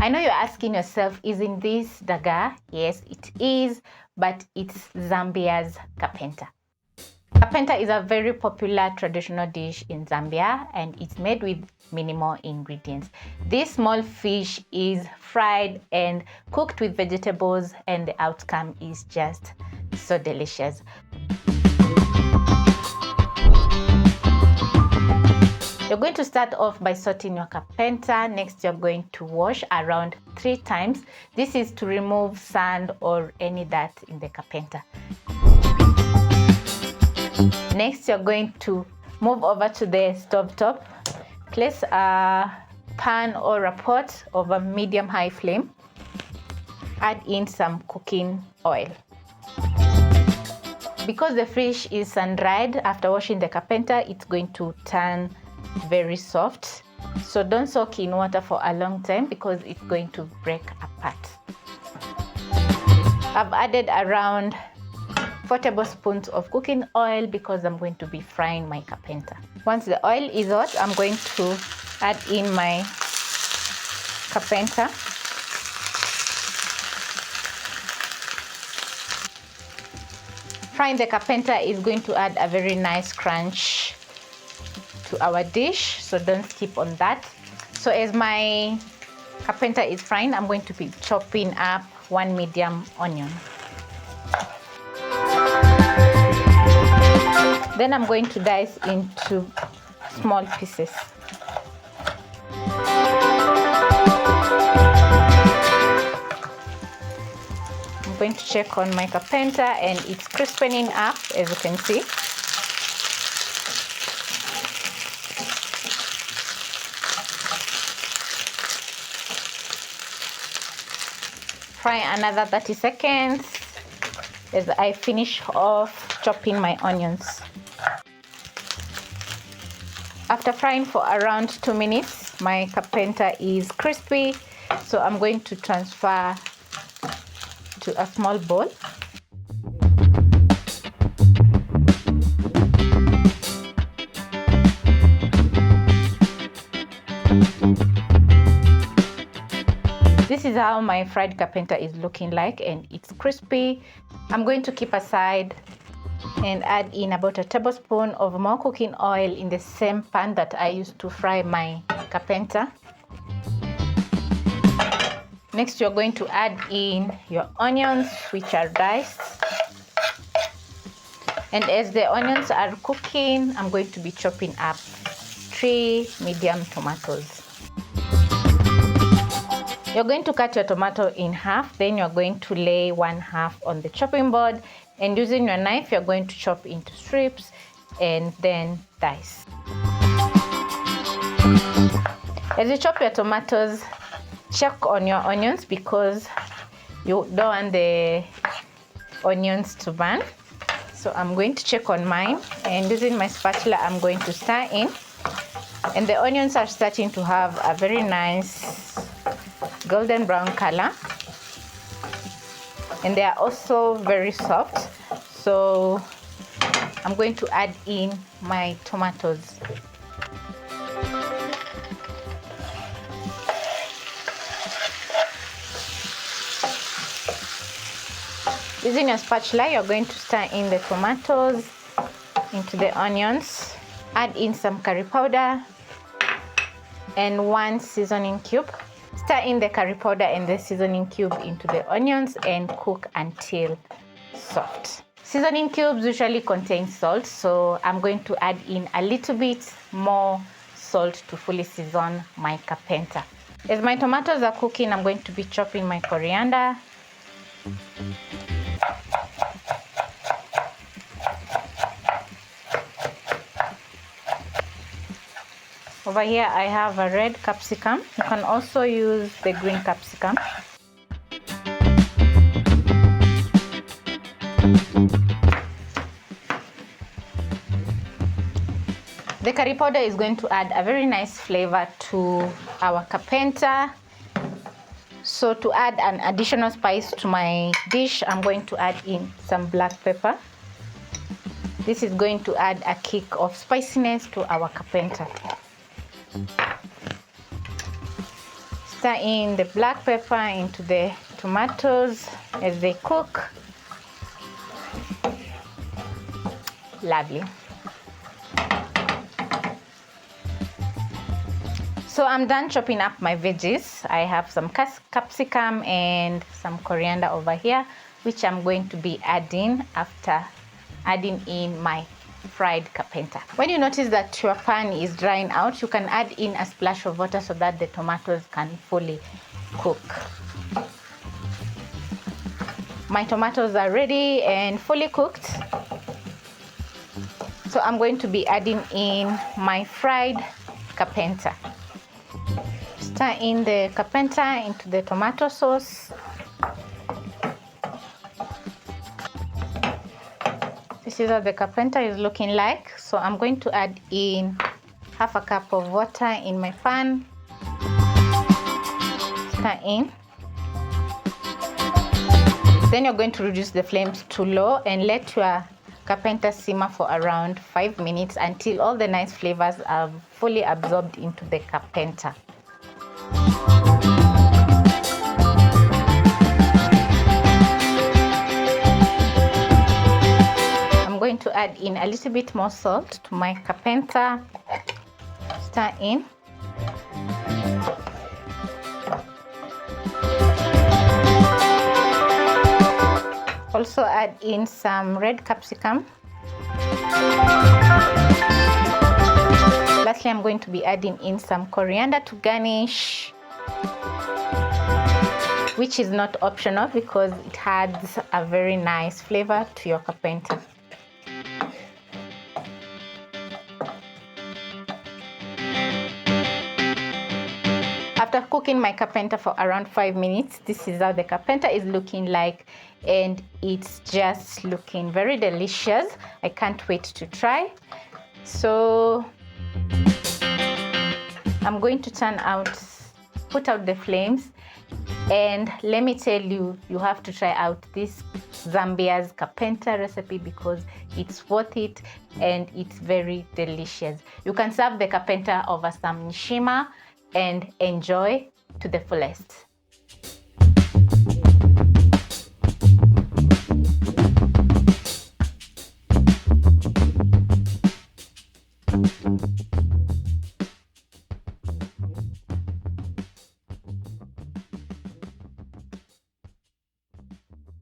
I know you're asking yourself, isn't this dagaa? Yes, it is, but it's Zambia's kapenta. Kapenta is a very popular traditional dish in Zambia, and it's made with minimal ingredients. This small fish is fried and cooked with vegetables, and the outcome is just so delicious. You're going to start off by sorting your kapenta. Next, you're going to wash around 3 times. This is to remove sand or any dirt in the kapenta. Next, you're going to move over to the stove top. Place a pan or a pot over medium-high flame. Add in some cooking oil. Because the fish is sun-dried, after washing the kapenta, it's going to turn very soft. So don't soak in water for a long time because it's going to break apart. I've added around 4 tablespoons of cooking oil because I'm going to be frying my kapenta. Once the oil is hot, I'm going to add in my kapenta. Frying the kapenta is going to add a very nice crunch to our dish, so don't skip on that. So as my kapenta is frying, I'm going to be chopping up 1 medium onion. Then I'm going to dice into small pieces. I'm going to check on my kapenta and it's crispening up, as you can see. Fry another 30 seconds as I finish off chopping my onions. After frying for around 2 minutes, my kapenta is crispy, so I'm going to transfer to a small bowl. This is how my fried kapenta is looking like, and it's crispy. I'm going to keep aside and add in about a tablespoon of more cooking oil in the same pan that I used to fry my kapenta. Next, you're going to add in your onions, which are diced. And as the onions are cooking, I'm going to be chopping up 3 medium tomatoes. You're going to cut your tomato in half, then you're going to lay 1/2 on the chopping board, and using your knife, you're going to chop into strips and then dice. As you chop your tomatoes, check on your onions because you don't want the onions to burn. So I'm going to check on mine, and using my spatula, I'm going to stir in. And the onions are starting to have a very nice golden brown color, and they are also very soft. So I'm going to add in my tomatoes. Using your spatula, you're going to stir in the tomatoes into the onions. Add in some curry powder and 1 seasoning cube. Stir in the curry powder and the seasoning cube into the onions and cook until soft. Seasoning cubes usually contain salt, so I'm going to add in a little bit more salt to fully season my kapenta. As my tomatoes are cooking, I'm going to be chopping my coriander. Over here I have a red capsicum. You can also use the green capsicum. The curry powder is going to add a very nice flavor to our kapenta. So to add an additional spice to my dish, I'm going to add in some black pepper. This is going to add a kick of spiciness to our kapenta. Stir in the black pepper into the tomatoes as they cook. Lovely. So I'm done chopping up my veggies. I have some capsicum and some coriander over here, which I'm going to be adding after adding in my fried kapenta. When you notice that your pan is drying out, you can add in a splash of water so that the tomatoes can fully cook. My tomatoes are ready and fully cooked. So I'm going to be adding in my fried kapenta. Stir in the kapenta into the tomato sauce. This is what the kapenta is looking like. So I'm going to add in half a cup of water in my pan. Stir in. Then you're going to reduce the flames to low and let your kapenta simmer for around 5 minutes until all the nice flavors are fully absorbed into the kapenta. I'm going to add in a little bit more salt to my kapenta. Stir in. Also add in some red capsicum. Lastly, I'm going to be adding in some coriander to garnish, which is not optional because it adds a very nice flavor to your kapenta. After cooking my kapenta for around 5 minutes, this is how the kapenta is looking like, and it's just looking very delicious. I can't wait to try. So I'm going to put out the flames, and let me tell you, you have to try out this Zambia's kapenta recipe because it's worth it and it's very delicious. You can serve the kapenta over some nishima and enjoy to the fullest.